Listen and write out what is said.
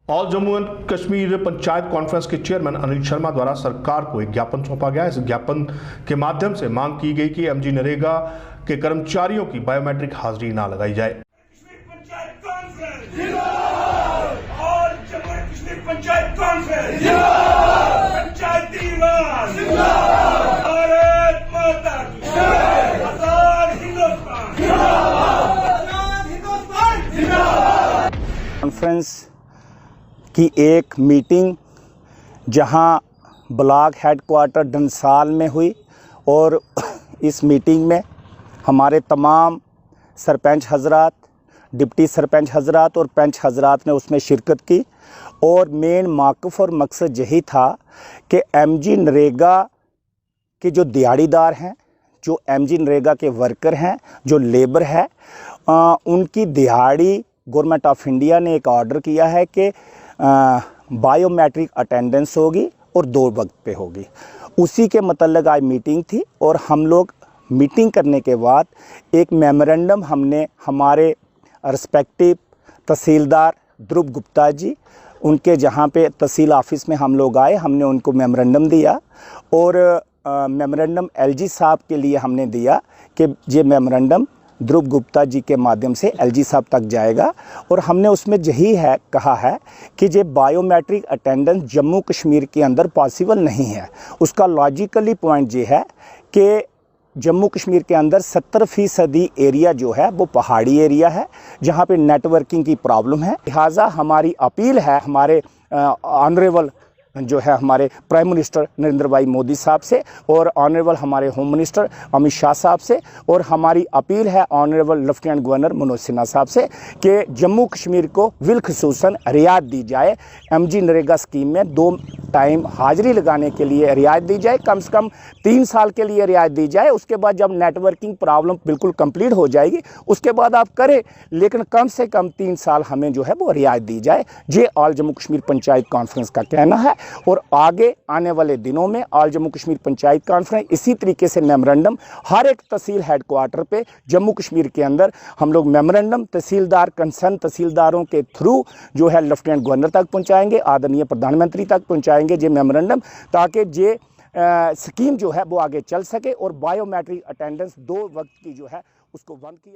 All Jammu and Kashmir panchayat conference के chairman Anil Sharma द्वारा सरकार को एक ज्ञापन सौंपा गया। इस ज्ञापन के माध्यम से मांग की गई कि एमजी नरेगा के कर्मचारियों की बायोमेट्रिक हाजिरी ना लगाई जाए। कॉन्फ्रेंस की एक मीटिंग जहां ब्लॉक हेडक्वार्टर डंसाल में हुई और इस मीटिंग में हमारे तमाम सरपंच हजरात, डिप्टी सरपंच हजरात और पंच हजरात ने उसमें शिरकत की। और मेन मौक़िफ़ और मकसद यही था कि एमजी नरेगा के जो दिहाड़ीदार हैं, जो एमजी नरेगा के वर्कर हैं, जो लेबर है, उनकी दिहाड़ी गवर्नमेंट ऑफ इंडिया ने एक ऑर्डर किया है कि बायोमेट्रिक अटेंडेंस होगी और 2 वक्त पे होगी। उसी के मतलब आज मीटिंग थी और हम लोग मीटिंग करने के बाद एक मेमोरेंडम हमने हमारे रिस्पेक्टिव तहसीलदार ध्रुव गुप्ता जी, उनके जहाँ पे तहसील ऑफिस में हम लोग आए, हमने उनको मेमोरेंडम दिया और मेमोरेंडम एलजी साहब के लिए हमने दिया कि ये मेमोरेंडम ध्रुव गुप्ता जी के माध्यम से एलजी साहब तक जाएगा। और हमने उसमें यही है कहा है कि ये बायोमेट्रिक अटेंडेंस जम्मू कश्मीर के अंदर पॉसिबल नहीं है। उसका लॉजिकली पॉइंट ये है कि जम्मू कश्मीर के अंदर 70% एरिया जो है वो पहाड़ी एरिया है, जहाँ पे नेटवर्किंग की प्रॉब्लम है। लिहाजा हमारी अपील है हमारे ऑनरेबल जो है हमारे प्राइम मिनिस्टर नरेंद्र भाई मोदी साहब से और ऑनरेबल हमारे होम मिनिस्टर अमित शाह साहब से, और हमारी अपील है honourable lieutenant governor Manoj Sinha साहब से कि जम्मू कश्मीर को बिलखसूसन रियायत दी जाए। एमजी नरेगा स्कीम में 2 टाइम हाजिरी लगाने के लिए रियायत दी जाए, कम से कम 3 साल के लिए रियायत दी जाए। उसके बाद जब नेटवर्किंग प्रॉब्लम बिल्कुल कंप्लीट हो जाएगी उसके बाद आप करें, लेकिन कम से कम 3 साल हमें जो है वो रियायत दी जाए। ये ऑल जम्मू कश्मीर पंचायत कॉन्फ्रेंस का कहना है। और आगे आने वाले दिनों में ऑल जम्मू कश्मीर पंचायत कॉन्फ्रेंस इसी तरीके से मेमोरेंडम हर एक तहसील हेडक्वार्टर पे जम्मू कश्मीर के अंदर हम लोग मेमोरेंडम तहसीलदार कंसर्न तहसीलदारों के थ्रू जो है लेफ्टिनेंट गवर्नर तक पहुंचाएंगे, आदरणीय प्रधानमंत्री तक पहुंचाएंगे ये मेमोरेंडम, ताकि ये स्कीम जो है वो आगे चल सके और बायोमेट्रिक अटेंडेंस 2 वक्त की जो है उसको बंद किया।